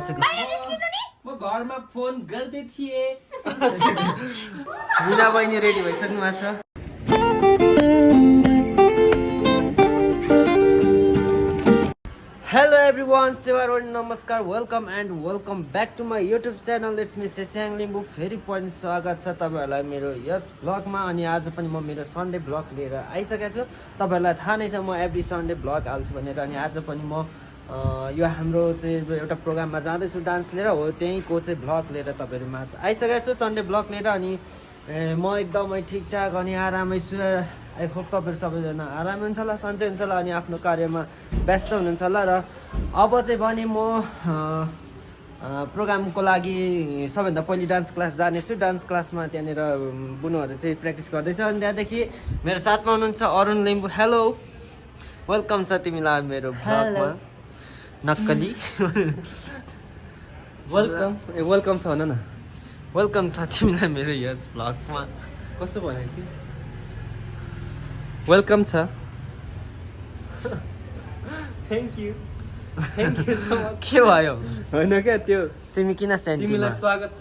म घरमा फोन गर्दै थिएँ। मिना बहिनी रेडी भइसक्नु भएको छ। हेलो एभ्रिवान, सेवारोड नमस्कार, welcome and welcome back to my YouTube channel. It's me Sesyang Limbu. फेरि पनि स्वागत छ तपाईँहरूलाई मेरो यस भ्लगमा। अनि आज पनि म मेरो सन्डे भ्लग लिएर आइसकेको छु। तपाईँहरूलाई थाहा नै छ म एभ्री सन्डे भ्लग हाल्छु भनेर। अनि आज पनि म यो हाम्रो चाहिँ एउटा प्रोग्राममा जाँदैछु डान्स लिएर, हो त्यहीँको चाहिँ भ्लग लिएर तपाईँहरूमा आइसकेको छु, सन्डे भ्लग लिएर। अनि म एकदमै ठिकठाक अनि आरामै छु। आई होप तपाईँहरू सबैजना आरामै हुन्छ होला, सन्चै हुन्छ होला अनि आफ्नो कार्यमा व्यस्त हुनुहुन्छ होला। र अब चाहिँ भने म प्रोग्रामको लागि सबैभन्दा पहिले डान्स क्लास जानेछु। डान्स क्लासमा त्यहाँनिर बुनुहरू चाहिँ प्र्याक्टिस गर्दैछ। अनि त्यहाँदेखि मेरो साथमा हुनुहुन्छ अरुण लिम्बू। हेलो, वेलकम छ तिमीलाई मेरो भ्लगमा। नक्कली वेलकम वेलकम छ भन न। वेलकम छ तिमीलाई मेरो यस भ्लगमा। कस्तो भनेको थिएँ? वेलकम छ। Thank you so much. के भयो? होइन क्या, त्यो तिमी किन सेन्टिमा? तिमीलाई स्वागत छ।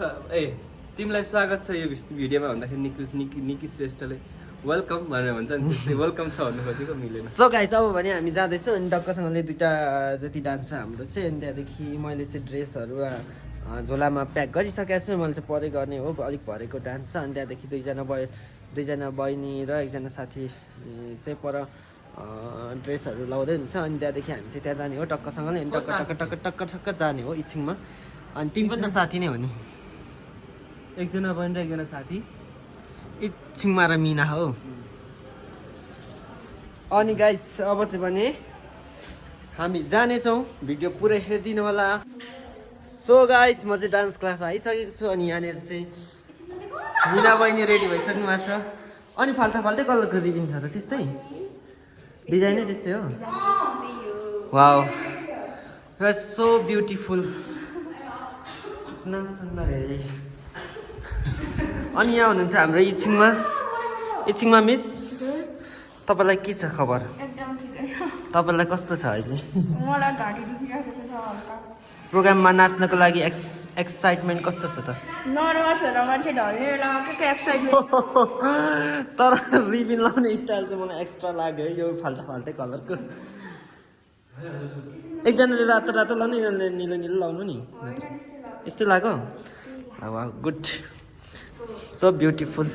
तिमीलाई स्वागत छ यो भिडियोमा भन्दाखेरि निकी श्रेष्ठले वेलकम भनेर भन्छ नि, त्यस्तै वेलकम छ भन्नु खोजेको मिलेन। सो गाइस, अब भने हामी जाँदैछौँ। अनि डक्कसँगले दुइटा जति डान्स छ हाम्रो चाहिँ। अनि त्यहाँदेखि मैले चाहिँ ड्रेसहरू झोलामा प्याक गरिसकेको छु। मैले चाहिँ परे गर्ने हो, अलिक भरेको डान्स छ। अनि त्यहाँदेखि दुईजना बहिनी र एकजना साथी चाहिँ पर ड्रेसहरू लाउँदै हुन्छ। अनि त्यहाँदेखि हामी चाहिँ त्यहाँ जाने हो टक्कसँगले। अनि टक्क जाने हो इच्छिङमा। अनि तिमी पनि त साथी नै हो नि? एकजना बहिनी र एकजना साथी। इच्छिङमा र मिना हो। अनि गाइस, अब चाहिँ भने हामी जानेछौँ, भिडियो पुरै हेरिदिनु होला। सो गाइस, म चाहिँ डान्स क्लास आइसकेको छु। अनि यहाँनिर चाहिँ मिना बहिनी रेडी भइसक्नु भएको छ। अनि फाल्टै कलरको रिबिन छ त, त्यस्तै डिजाइनै त्यस्तै हो। Wow, you are so beautiful. कितना सुन्दर है। अनि यहाँ हुनुहुन्छ हाम्रो इच्छिङमा मिस। तपाईँलाई के छ खबर? तपाईँलाई कस्तो छ अहिले? प्रोग्राममा नाच्नको लागि एक्साइटमेन्ट कस्तो छ त? तर रिबिन लाउने स्टाइल चाहिँ मलाई एक्स्ट्रा लाग्यो है, यो फाल्टै कलरको। एकजनाले रातो लाउने, एकजनाले निलो लाउनु नि, यस्तै लाग्यो। Good, so beautiful,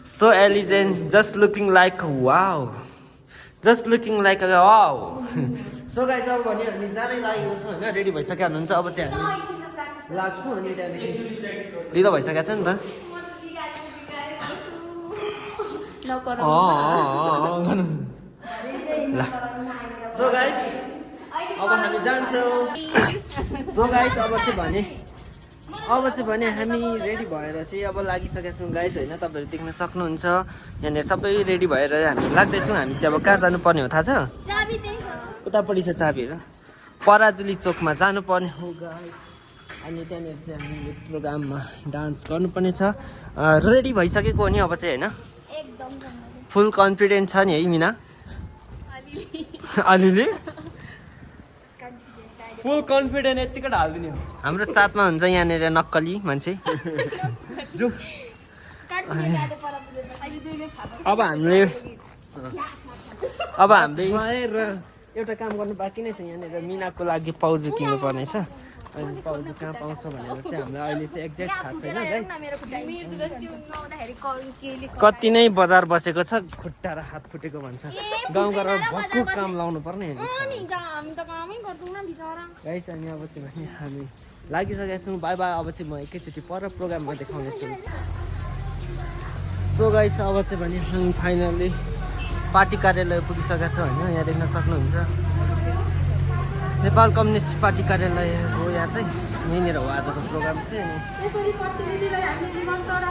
so elegant, just looking like wow, so guys, अब भने हामी जानै लागेको छौँ होइन, रेडी भइसक्यो हुनुहुन्छ। अब चाहिँ हामी लाग्छौँ। अनि त्यहाँदेखि ढिलो भइसकेको छ नि त। सो गाइस, अब हामी जान्छौँ। सो गाइस, अब चाहिँ भने हामी रेडी भएर चाहिँ अब लागिसकेका छौँ गाइस होइन। तपाईँहरू देख्न सक्नुहुन्छ यहाँनिर सबै रेडी भएर हामी लाग्दैछौँ। हामी चाहिँ अब कहाँ जानुपर्ने हो थाहा छ? उतापट्टि छ चाबीहरू, पराजुली चोकमा जानुपर्ने हो गाइस। अनि त्यहाँनिर चाहिँ हामीले प्रोग्राममा डान्स गर्नुपर्ने छ। रेडी भइसकेको हो नि अब चाहिँ होइन? फुल कन्फिडेन्ट छ नि है मिना? अलिअलि फुल कन्फिडेन्ट यतिकै हालिदिने हो। हाम्रो साथमा हुन्छ यहाँनिर नक्कली मान्छे। अब हामीले एउटा काम गर्नु बाँकी नै छ। यहाँनिर मिनाको लागि पाउजु किन्नु पर्ने छ। अनि पाउजु कहाँ पाउँछ भनेर चाहिँ हामीलाई अहिले चाहिँ एक्ज्याक्ट थाहा छैन गाइस। कति नै बजार बसेको छ, खुट्टा र हात फुटेको भन्छ। गाउँ गएर भक्कु काम लाउनु पर्ने गाइस। अनि अब चाहिँ भने हामी लागिसकेका छौँ। By by. अब चाहिँ म एकैचोटि पर प्रोग्राममा देखाउनेछु। सो गाइस, अब चाहिँ भने हामी फाइनल्ली पार्टी कार्यालय पुगिसकेका छौँ होइन। यहाँ देख्न सक्नुहुन्छ नेपाल कम्युनिस्ट पार्टी कार्यालय हो यहाँ चाहिँ। यहीँनिर हो आजको प्रोग्राम चाहिँ।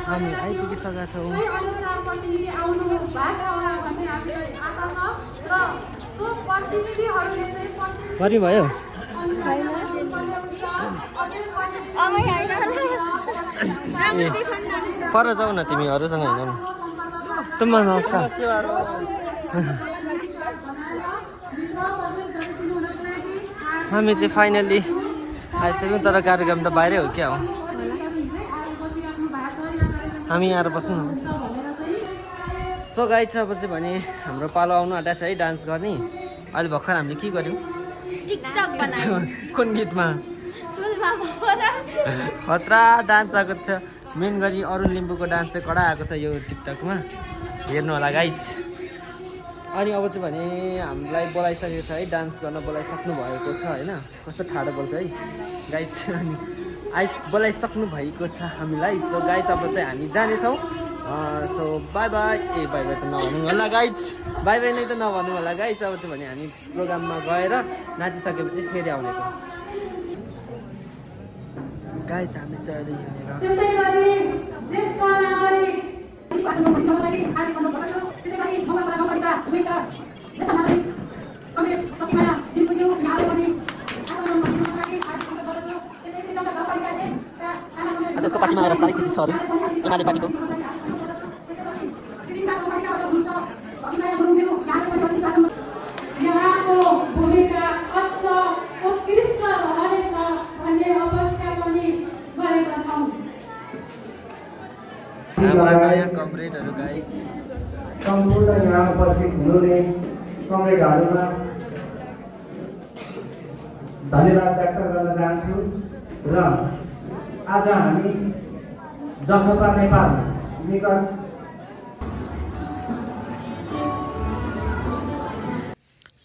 हामी आइपुगिसकेका छौँ। भरि भयो? पर जाऊ न, तिमीहरूसँग हिँड न। तुम्मा नमस्कार। हामी चाहिँ फाइनल्ली आइसक्यौँ तर कार्यक्रम त बाहिरै हो क्या हो हामी यहाँ बस्नु सो गाइस अब चाहिँ भने हाम्रो पालो आउनु आँटेको छ है डान्स गर्ने अहिले भर्खर हामीले के गर्यौँ टिकटक बनायो कुन गीतमा खतरा डान्स आएको छ मेन गरी अरुण लिम्बूको डान्स चाहिँ कडा आएको छ यो टिकटकमा हेर्नु होला गाइज अनि अब चाहिँ भने हामीलाई बोलाइसकेको छ है डान्स गर्न बोलाइसक्नु भएको छ होइन कस्तो ठाडो बोल्छ है गाइज अनि बोलाइसक्नु भएको छ हामीलाई सो गाइज अब चाहिँ हामी जानेछौँ so by by by by त नभन्नु होला गाइज बाई बाई नै त नभन्नु होला गाइज अब चाहिँ भने हामी प्रोग्राममा गएर नाचिसकेपछि फेरि आउनेछौँ गाइज हामी चाहिँ अहिले जसको पार्टीमा आएर साह्रै खुसी छ अरू एमाले पार्टीको हाम्रा नयाँ कमरेडहरू गाइज सम्पूर्ण यहाँ उपस्थित हुनुहुने कमरेडहरूमा धन्यवाद व्यक्त गर्न चाहन्छु र आज हामी जसपा नेपाल निकट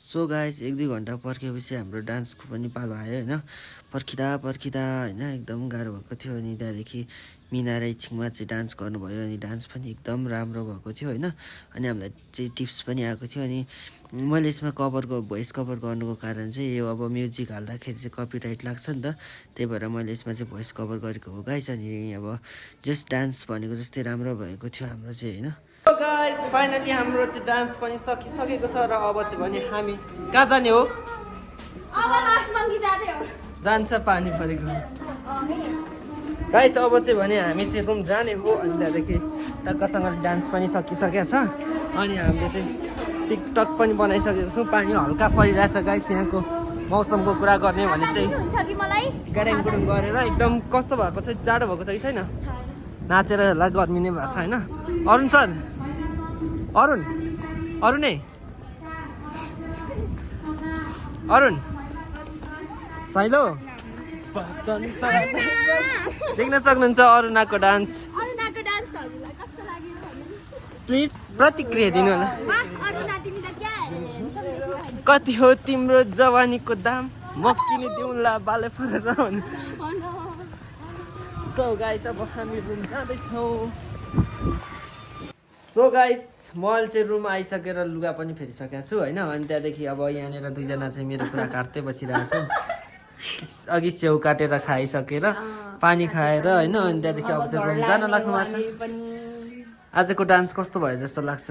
सो गाइस 1-2 घन्टा पर्खेपछि हाम्रो डान्सको पनि पालो आयो होइन पर्खिँदा होइन एकदम गाह्रो भएको थियो अनि त्यहाँदेखि मिना र इच्छिङमा चाहिँ डान्स गर्नुभयो अनि डान्स पनि एकदम राम्रो भएको थियो होइन अनि हामीलाई चाहिँ टिप्स पनि आएको थियो अनि मैले यसमा भोइस कभर गर्नुको कारण चाहिँ यो अब म्युजिक हाल्दाखेरि चाहिँ कपिराइट लाग्छ नि त त्यही भएर मैले यसमा चाहिँ भोइस कभर गरेको हो गाइस अनि अब जस्ट डान्स भनेको जस्तै राम्रो भएको थियो हाम्रो चाहिँ होइन गाइस फाइनली हाम्रो चाहिँ डान्स पनि सकिसकेको छ र अब चाहिँ भने हामी कहाँ जाने हो जान्छ पानी परेको गाइस अब चाहिँ भने हामी चाहिँ रुम जाने हो अनि त्यहाँदेखि टक्कसँग डान्स पनि सकिसकेको छ अनि हामीले चाहिँ टिकटक पनि बनाइसकेको छौँ पानी हल्का परिरहेछ गाइस यहाँको मौसमको कुरा गर्ने भने चाहिँ गाडाङ गुडुङ गरेर एकदम कस्तो भएको छ जाडो भएको छ कि छैन नाचेर होला गर्मी नै भएको छ होइन अरुण सर अरुण साइलो देख्न सक्नुहुन्छ अरुणाको डान्स प्लिज प्रतिक्रिया दिनु होला कति हो तिम्रो जवानीको दाम म किनिदिउँला बाले फरेर सो गाइस अब हामी रुम जाँदैछौँ सो गाइस म अहिले चाहिँ रुम आइसकेर लुगा पनि फेरिसकेको छु होइन अनि त्यहाँदेखि अब यहाँनिर दुईजना चाहिँ मेरो कुरा काट्दै बसिरहेको छ अघि स्याउ काटेर खाइसकेर पानी खाएर होइन अनि त्यहाँदेखि अब चाहिँ रुम जान लाग्नु भएको छ आजको डान्स कस्तो भयो जस्तो लाग्छ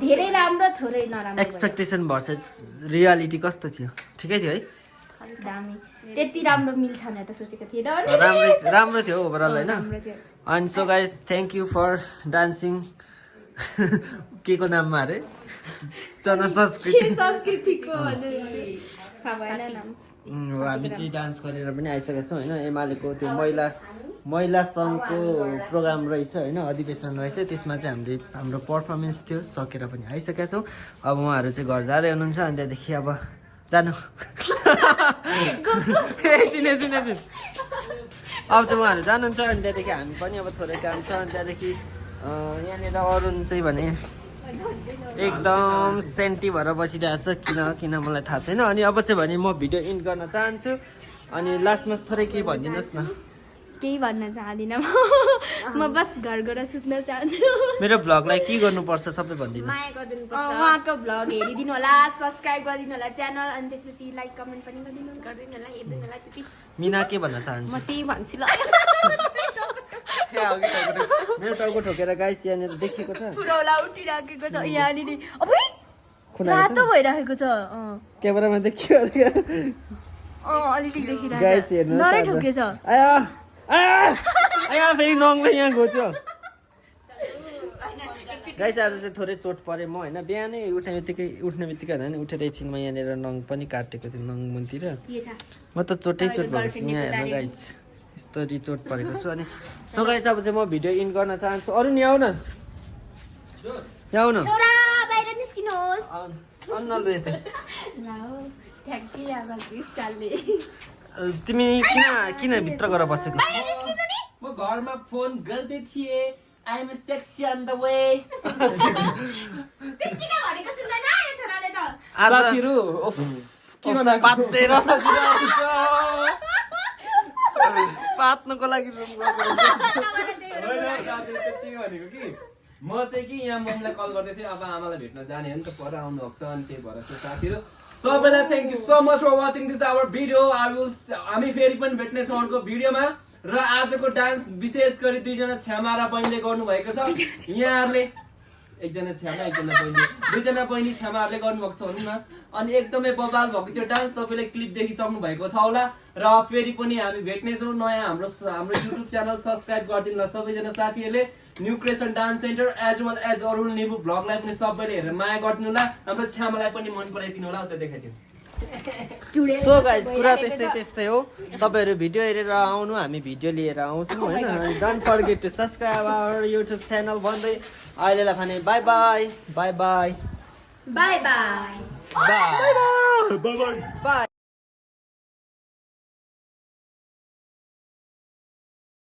धेरै राम्रो थोरै नराम्रो एक्सपेक्टेसन भर्सेस रियालिटी कस्तो थियो ठिकै थियो है दामी त्यति राम्रो मिल्छ भनेर त सोचेको थिएन राम्रो थियो ओभरअल होइन अनि so guys thank you for dancing के को नाममा अरे संस्कृतिको हामी चाहिँ डान्स गरेर पनि आइसकेका छौँ होइन एमालेको त्यो महिला सङ्घको प्रोग्राम रहेछ होइन अधिवेशन रहेछ त्यसमा चाहिँ हाम्रो पर्फर्मेन्स थियो सकेर पनि आइसकेका छौँ अब उहाँहरू चाहिँ घर जाँदै हुनुहुन्छ अनि त्यहाँदेखि अब जानु एकछिन अब चाहिँ उहाँहरू जानुहुन्छ अनि त्यहाँदेखि हामी पनि अब थोरै काम छ अनि त्यहाँदेखि यहाँनिर अरुण चाहिँ भने एकदम सेन्टी भएर बसिरहेको छ किन मलाई थाहा छैन अनि अब चाहिँ भने म भिडियो इन्ड गर्न चाहन्छु अनि लास्टमा थोरै केही भनिदिनुहोस् न केही भन्न चाहदिनँ म बस घर गएर सुत्न चाहन्छु मेरो भ्लगलाई के गर्नुपर्छ सबै भनिदिनु माया गरिदिनुपर्छ उहाँको भ्लग हेरिदिनु होला सब्स्क्राइब गरिदिनु होला च्यानल अनि त्यसपछि लाइक कमेन्ट पनि गरिदिनु होला हेरिदिनु होला त्यति मिना के भन्न चाहन्छ म त्यही भन्छु ल मेरो टाउको ठोकेर गाइस यहाँनिर देखेको छ फुलौला उठिराखेको छ यहाँनिर अबै रातो भइराखेको छ क्यामेरामा देखियो अलिकति देखिरहेको गाइस हेर्नु डरै ठोकेछ आया फेरि नङले यहाँ घोच्यो गाइस आज चाहिँ थोरै चोट परेँ म होइन बिहानै उठ्ने बित्तिकै होइन उठेर एकछिन म यहाँनिर नङ पनि काटेको थिएँ नङ मुनतिर म त चोटै चोट भएको छु यहाँ हेर्नु गाइस यस्तरी चोट परेको छु अनि सो गाइस अब चाहिँ म भिडियो इन गर्न चाहन्छु अरू नि आऊ न आऊ न छोरा बाहिर निस्किनुहोस् अन्नलु यता ठ्याक्कै अब क्रिस्टलले तिमी किन भित्र गएर बसेको बाहिर निस्किनु नि म घरमा फोन गर्दै थिएँ I am sexy on the way बित्तिकै भनेको सुन्दैन यो छोराले त आज साथीहरु के गर्नु पातेर पात्नुको लागि जुम गरेको तपाईँलाई त्यही भएर होइन, साथी, त्यति भनेको कि म चाहिँ कि यहाँ मम्मीलाई कल गर्दै थिएँ अब आमालाई भेट्न जाने हो नि त पर आउनु भएको छ अनि त्यही भएर चाहिँ साथीहरू सबैलाई thank you so much for watching this our video हामी फेरि पनि भेट्नेछौँ अर्को भिडियोमा र आजको डान्स विशेष गरी दुईजना छ्यामा र बहिनीले गर्नुभएको छ यहाँहरूले एकजना छ्यामा एकजना बहिनी दुईजना बहिनी छ्यामाहरूले गर्नुभएको छ भनौँ न अनि एकदमै बवाल भएको त्यो डान्स तपाईँले क्लिप देखिसक्नु भएको छ होला र फेरि पनि हामी भेट्नेछौँ नयाँ हाम्रो युट्युब च्यानल सब्सक्राइब गरिदिनु होला सबैजना साथीहरूले new creation dance centre as well as Arun Limbu भ्लगलाई पनि सबैले हेरेर माया गरिदिनु होला हाम्रो छ्यामालाई पनि मन पराइदिनु होला अझ देखाइदिनु सो गाइस कुरा त्यस्तै हो तपाईहरु भिडियो हेरेर आउनु हामी भिडियो लिएर आउँछौँ हैन don't forget to subscribe our YouTube channel भन्दै अहिलेलाई भने bye bye bye bye by